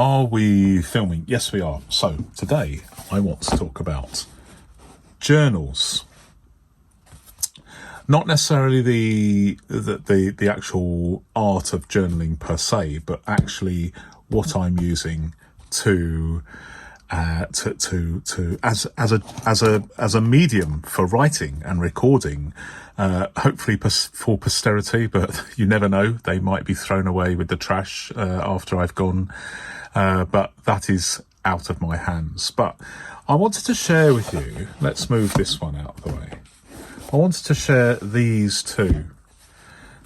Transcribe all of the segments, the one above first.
Are we filming? Yes, we are. So today I want to talk about journals. Not necessarily the actual art of journaling per se, but actually what I'm using to as a medium for writing and recording, hopefully for posterity, but you never know, they might be thrown away with the trash after I've gone, but that is out of my hands. But I wanted to share with you, let's move this one out of the way. I wanted to share these two.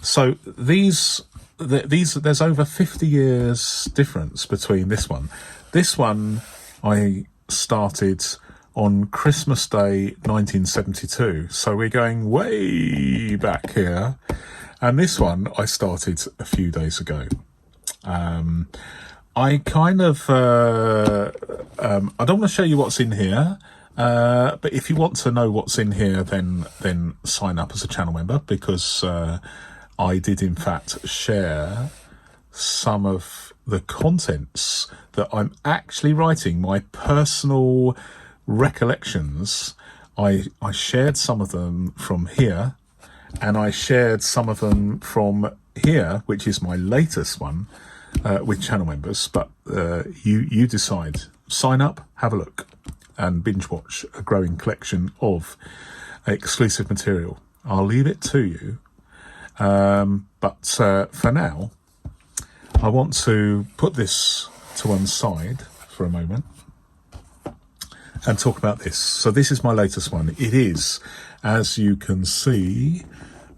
So these there's over 50 years difference between this one. This one I started on Christmas Day 1972, so we're going way back here. And this one I started a few days ago. I kind of I don't want to show you what's in here. But if you want to know what's in here, then sign up as a channel member, because I did in fact share some of the contents that I'm actually writing, my personal recollections. I shared some of them from here, and I shared some of them from here, which is my latest one, with channel members. But you decide. Sign up, have a look, and binge watch a growing collection of exclusive material. I'll leave it to you. But for now, I want to put this to one side for a moment and talk about this. So this is my latest one. It is, as you can see,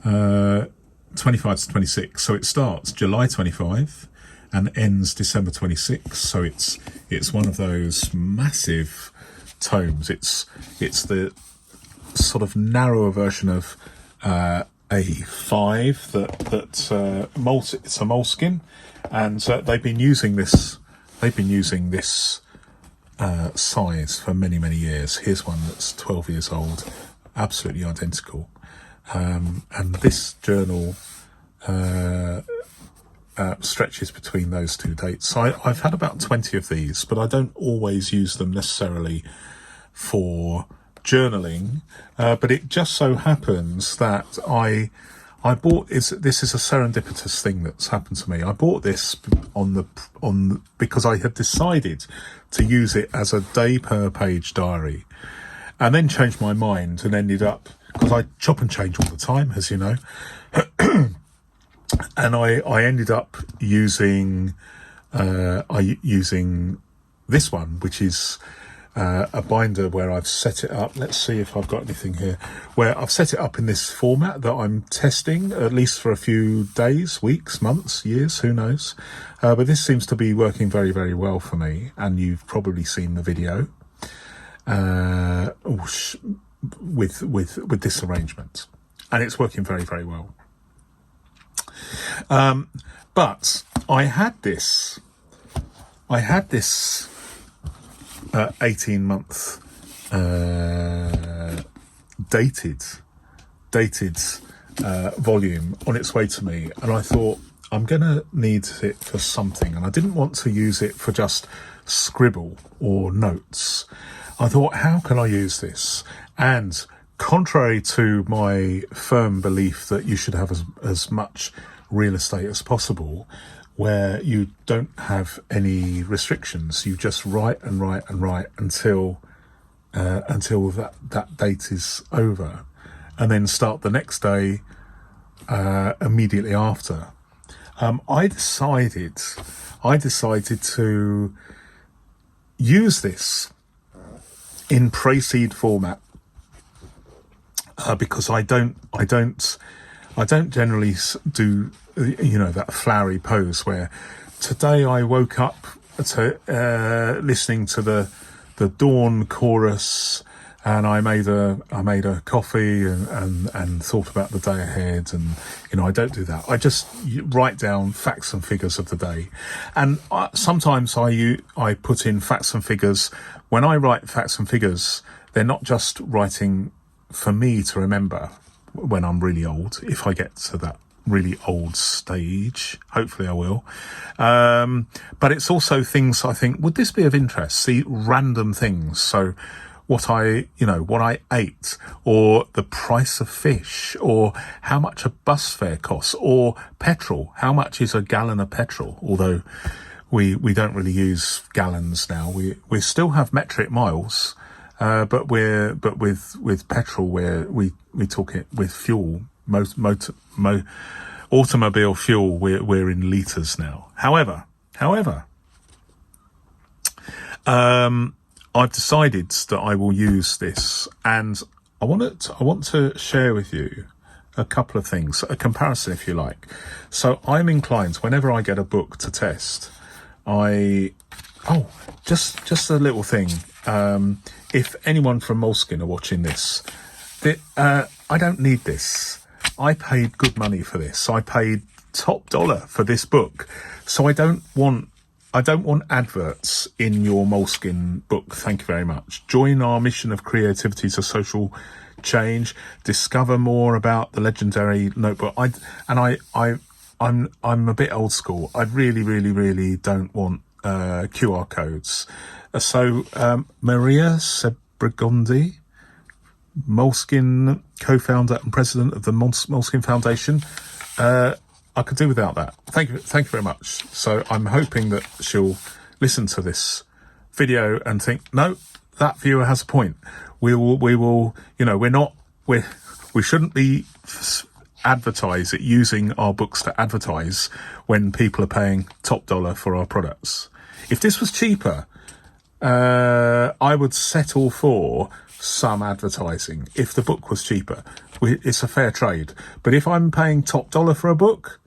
25 to 26. So it starts July 25 and ends December 26. So it's one of those massive tomes. It's the sort of narrower version of A5 that it's a moleskin, and they've been using this size for many years. Here's one that's 12 years old, absolutely identical, and this journal stretches between those two dates. So I've had about 20 of these, but I don't always use them necessarily for journaling, but it just so happens that I bought this is a serendipitous thing that's happened to me. I bought this because I had decided to use it as a day per page diary, and then changed my mind and ended up, because I chop and change all the time, as you know, and I ended up using using this one, which is a binder where I've set it up. Let's see if I've got anything here, where I've set it up in this format that I'm testing, at least for a few days, weeks, months, years, who knows. But this seems to be working very well for me, and you've probably seen the video with this arrangement, and it's working very well. But I had this 18-month dated volume on its way to me, and I thought, I'm gonna need it for something, and I didn't want to use it for just scribble or notes. I thought, how can I use this? And contrary to my firm belief that you should have as much real estate as possible, where you don't have any restrictions, you just write and write and write until that date is over, and then start the next day immediately after. I decided to use this in pre-seed format, because I don't generally do, that flowery pose where today I woke up to listening to the dawn chorus, and I made a coffee and thought about the day ahead, and I don't do that. I just write down facts and figures of the day, and sometimes I put in facts and figures. When I write facts and figures, they're not just writing for me to remember when I'm really old, if I get to really old stage. Hopefully I will. But it's also things I think, would this be of interest? See, random things. So what I ate, or the price of fish, or how much a bus fare costs, or petrol. How much is a gallon of petrol? Although we don't really use gallons now. We still have metric miles, but with petrol we talk it with fuel. Automobile fuel, we're in litres now. However, I've decided that I will use this, and I want to share with you a couple of things, a comparison, if you like. So I'm inclined, whenever I get a book to test, just a little thing. If anyone from Moleskine are watching this, I don't need this. I paid good money for this. I paid top dollar for this book. So I don't want adverts in your Moleskine book. Thank you very much. Join our mission of creativity to social change. Discover more about the legendary notebook. I'm a bit old school. I really don't want QR codes. So Maria Sebregondi, Moleskine co-founder and president of the Moleskine Foundation. I could do without that. Thank you very much. So I'm hoping that she'll listen to this video and think, no, that viewer has a point. We will, we shouldn't be using our books to advertise when people are paying top dollar for our products. If this was cheaper, I would settle for some advertising. If the book was cheaper, it's a fair trade. But if I'm paying top dollar for a book,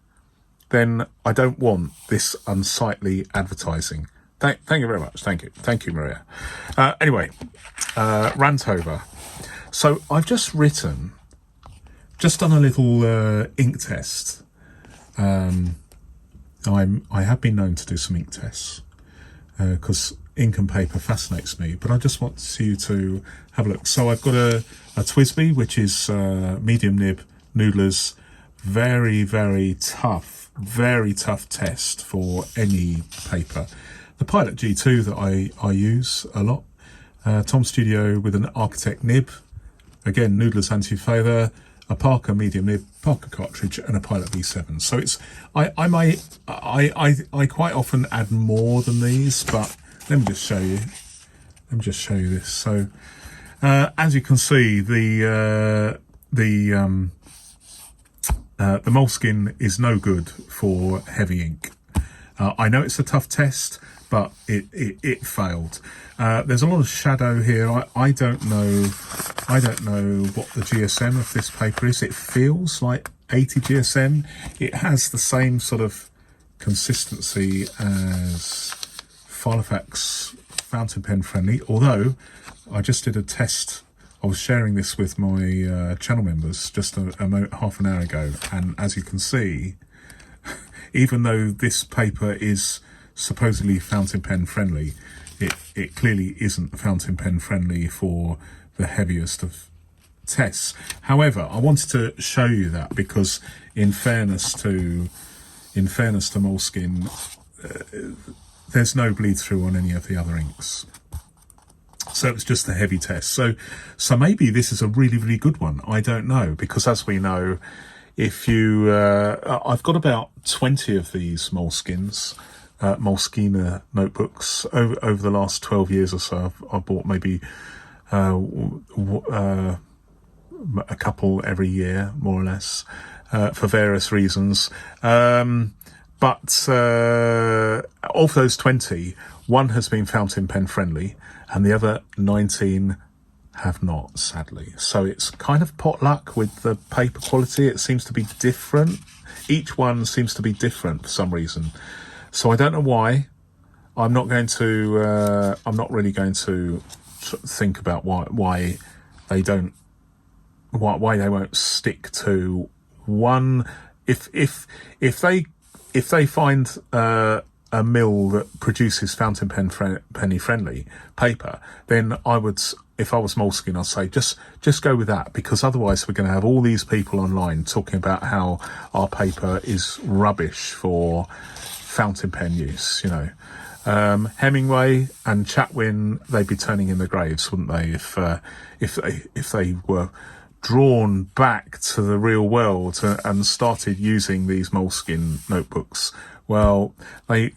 then I don't want this unsightly advertising. Thank you very much. Thank you, Maria. Anyway, rant over. So I've just done a little ink test. I have been known to do some ink tests because ink and paper fascinates me, but I just want you to have a look. So I've got a TWSBI, which is medium nib noodlers. Very tough test for any paper. The Pilot G2 that I use a lot. Tom Studio with an Architect nib. Again, noodlers anti-failure. A Parker medium nib, Parker cartridge, and a Pilot V7. So it's I quite often add more than these, but let me just show you. This. So as you can see, the Moleskine is no good for heavy ink. I know it's a tough test, but it failed. There's a lot of shadow here. I don't know what the GSM of this paper is. It feels like 80 GSM. It has the same sort of consistency as filofax fountain pen friendly, although I just did a test. I was sharing this with my channel members just half an hour ago, and as you can see, even though this paper is supposedly fountain pen friendly, it clearly isn't fountain pen friendly for the heaviest of tests. However, I wanted to show you that because in fairness to Moleskine, there's no bleed through on any of the other inks. So it's just a heavy test. So maybe this is a really good one. I don't know, because as we know, if you, I've got about 20 of these Moleskine notebooks over the last 12 years or so. I've bought maybe a couple every year, more or less, for various reasons. But of those 20, one has been fountain pen friendly, and the other 19 have not, sadly. So it's kind of potluck with the paper quality. It seems to be different. Each one seems to be different for some reason. So I don't know why. I'm not really going to think about why they won't stick to one. If they find a mill that produces fountain pen friendly paper, then I would if I was Moleskine, I'd say just go with that, because otherwise we're going to have all these people online talking about how our paper is rubbish for fountain pen use. Hemingway and Chatwin, they'd be turning in their graves, wouldn't they, if they were drawn back to the real world and started using these Moleskine notebooks. Well, they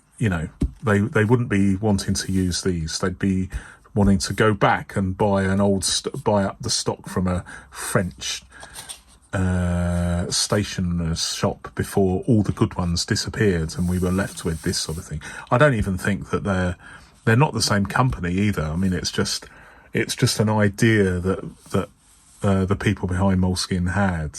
wouldn't be wanting to use these. They'd be wanting to go back and buy up the stock from a French stationer's shop before all the good ones disappeared and we were left with this sort of thing. I don't even think that they're not the same company either. I mean, it's just an idea that the people behind Moleskine had,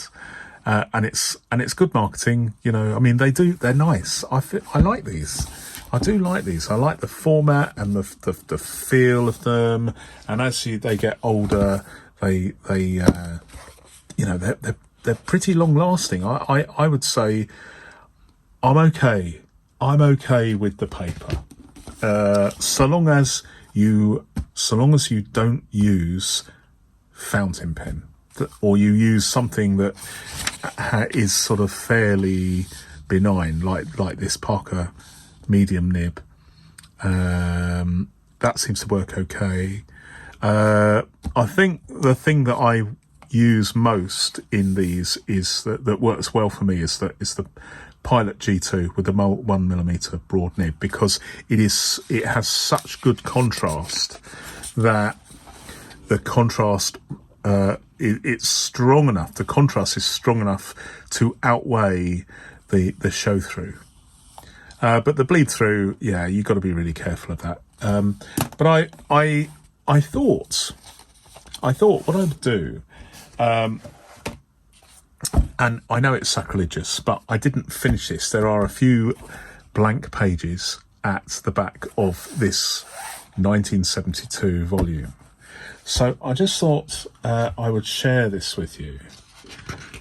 and it's good marketing. I mean, they're nice. I like these. I do like these. I like the format and the feel of them. And as they get older, they're pretty long lasting. I would say I'm okay. I'm okay with the paper, so long as you don't use fountain pen, or you use something that is sort of fairly benign, like this Parker medium nib. That seems to work okay. I think the thing that I use most in these is that works well for me is the Pilot G2 with the 1mm broad nib, because it has such good contrast that the contrast it's strong enough. The contrast is strong enough to outweigh the show through. But the bleed through, yeah, you've got to be really careful of that. But I thought what I'd do, and I know it's sacrilegious, but I didn't finish this. There are a few blank pages at the back of this 1972 volume. So I just thought I would share this with you.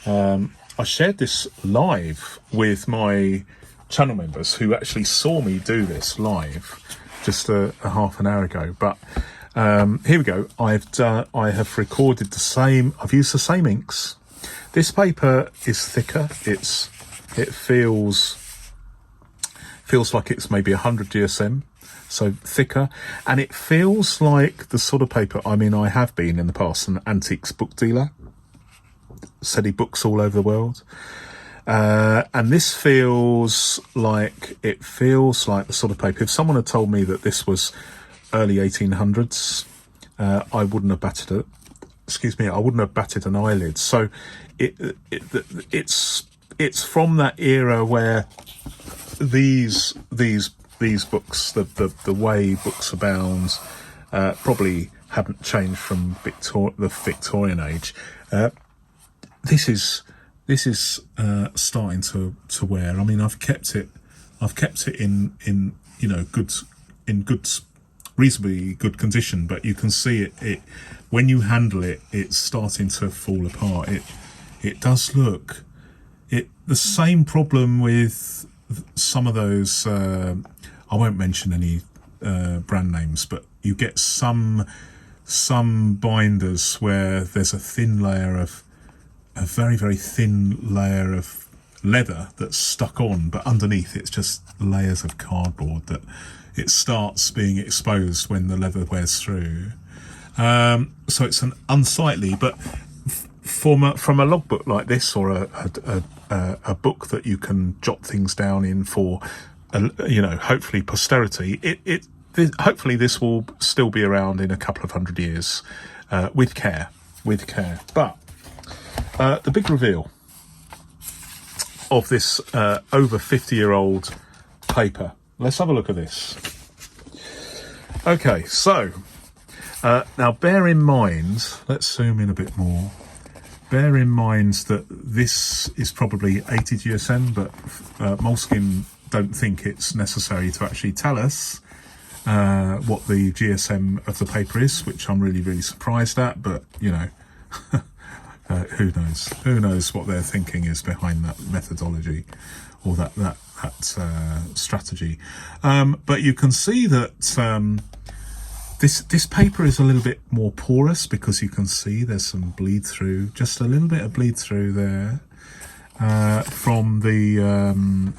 I shared this live with my channel members who actually saw me do this live just a half an hour ago. But here we go. I have recorded I've used the same inks. This paper is thicker. It feels like it's maybe 100 GSM, so thicker, and it feels like the sort of paper. I mean, I have been in the past an antiques book dealer, selling books all over the world. And this feels like the sort of paper. If someone had told me that this was early 1800s, I wouldn't have batted it. I wouldn't have batted an eyelid. So it's from that era where these books, the way books are bound, probably hadn't changed from the Victorian age. This is starting to wear. I mean, I've kept it in reasonably good condition, but you can see it when you handle it, it's starting to fall apart. It does look the same problem with some of those. I won't mention any brand names, but you get some binders where there's a very, very thin layer of leather that's stuck on, but underneath it's just layers of cardboard that it starts being exposed when the leather wears through. So it's an unsightly, but from a logbook like this, or a book that you can jot things down in for, hopefully posterity, hopefully this will still be around in a couple of 100 years, with care. But the big reveal of this over 50-year-old paper. Let's have a look at this. Okay, so now bear in mind, let's zoom in a bit more. Bear in mind that this is probably 80 GSM, but Moleskine don't think it's necessary to actually tell us what the GSM of the paper is, which I'm really, really surprised at, but who knows what their thinking is behind that methodology or that strategy. But you can see that This paper is a little bit more porous because you can see there's some bleed through, just a little bit of bleed through there from the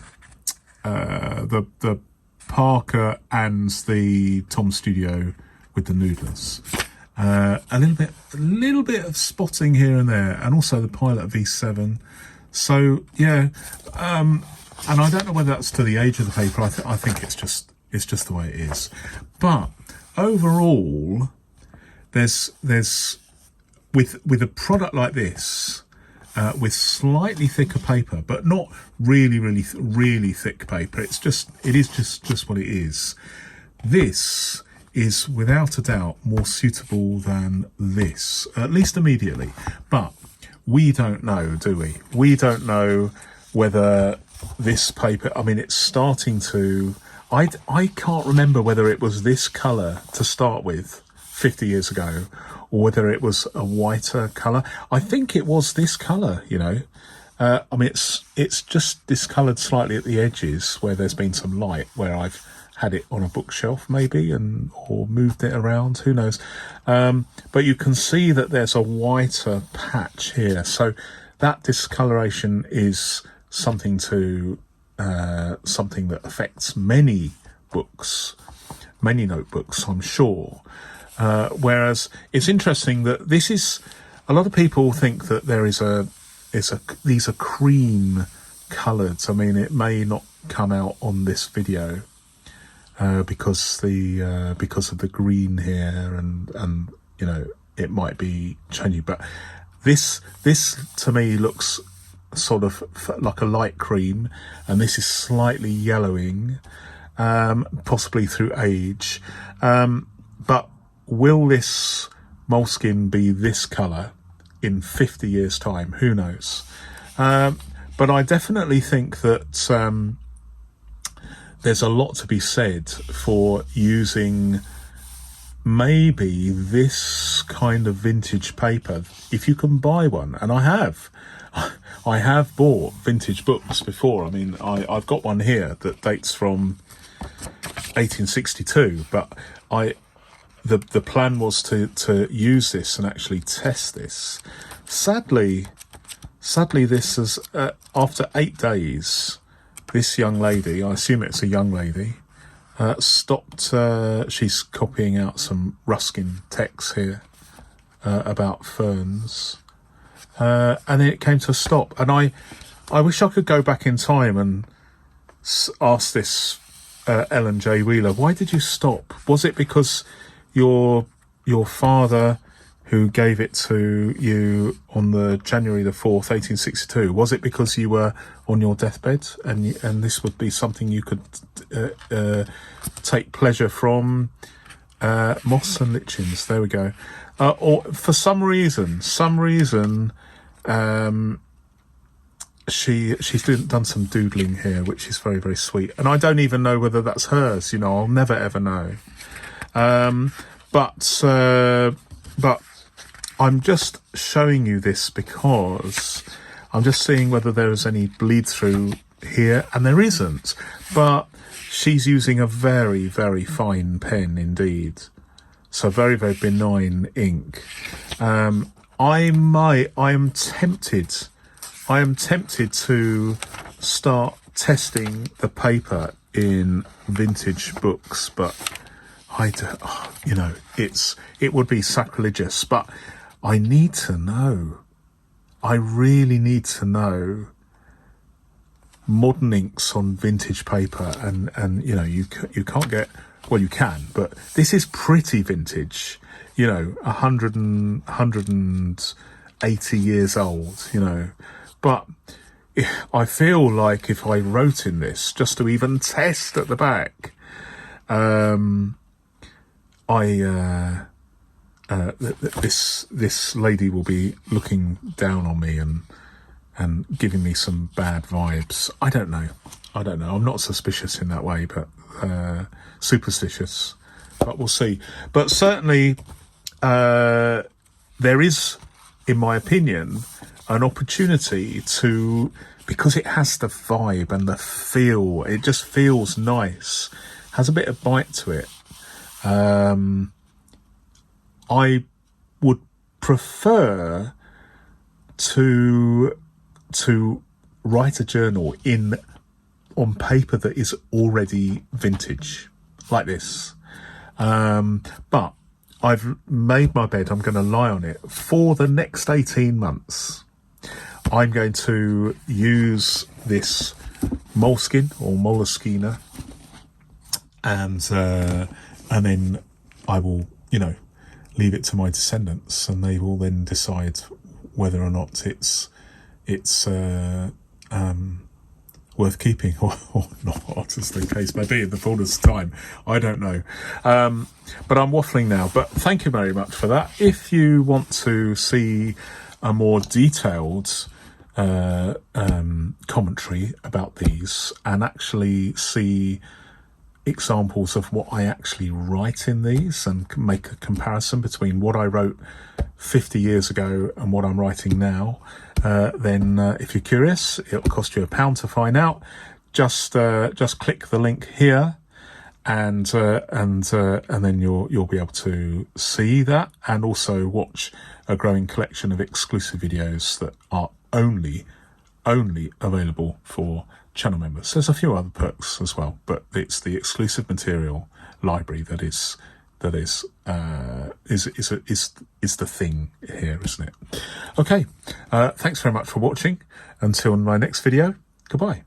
Parker and the Tom Studio with the noodlers. A little bit of spotting here and there, and also the Pilot V7. So yeah, and I don't know whether that's to the age of the paper. I think it's just the way it is. But overall, there's with a product like this, with slightly thicker paper, but not really thick paper. It is just what it is. This is without a doubt more suitable than this, at least immediately. But we don't know, do we? We don't know whether this paper, I mean, it's starting to, I can't remember whether it was this colour to start with 50 years ago, or whether it was a whiter colour. I think it was this colour, you know. I mean, it's just discoloured slightly at the edges where there's been some light, where I've had it on a bookshelf maybe, or moved it around, who knows. But you can see that there's a whiter patch here. So that discoloration is something that affects many books, many notebooks, I'm sure. Whereas it's interesting that this is, a lot of people think that these are cream coloured. I mean, it may not come out on this video because of the green here, and you know, it might be changing. But this to me looks sort of like a light cream, and this is slightly yellowing, possibly through age. But will this moleskin be this colour in 50 years' time? Who knows? But I definitely think that there's a lot to be said for using maybe this kind of vintage paper, if you can buy one. And I have bought vintage books before. I mean, I've got one here that dates from 1862, but the plan was to use this and actually test this. Sadly, this is after 8 days. This young lady, I assume it's a young lady, stopped. She's copying out some Ruskin text here about ferns, and then it came to a stop. And I wish I could go back in time and ask this Ellen J. Wheeler, why did you stop? Was it because your father, who gave it to you on the January the 4th, 1862, was it because you were on your deathbed and this would be something you could take pleasure from? Moss and lichens, there we go. Or for some reason, she's done some doodling here, which is very sweet. And I don't even know whether that's hers, you know, I'll never ever know. But I'm just showing you this because I'm just seeing whether there is any bleed through here, and there isn't. But she's using a very fine pen indeed, so very benign ink. I am tempted to start testing the paper in vintage books, but you know, it would be sacrilegious. But I need to know. I really need to know modern inks on vintage paper, and you know, you can't get, well, you can, but this is pretty vintage. You know, 180 years old. You know, but I feel like if I wrote in this just to even test at the back, this lady will be looking down on me and giving me some bad vibes. I don't know. I'm not suspicious in that way, but superstitious. But we'll see. But certainly, there is, in my opinion, an opportunity to, because it has the vibe and the feel. It just feels nice. Has a bit of bite to it. I would prefer to write a journal on paper that is already vintage, like this. But I've made my bed. I'm going to lie on it for the next 18 months. I'm going to use this moleskin or moleskina, and then I will, leave it to my descendants, and they will then decide whether or not it's worth keeping or not, as the case may be in the fullness of time. I don't know. But I'm waffling now. But thank you very much for that. If you want to see a more detailed commentary about these and actually see examples of what I actually write in these and make a comparison between what I wrote 50 years ago and what I'm writing now, then if you're curious, it'll cost you £1 to find out. Just click the link here, and then you'll be able to see that, and also watch a growing collection of exclusive videos that are only available for channel members. There's a few other perks as well, but it's the exclusive material library that is the thing here, isn't it? Okay, thanks very much for watching. Until my next video, goodbye.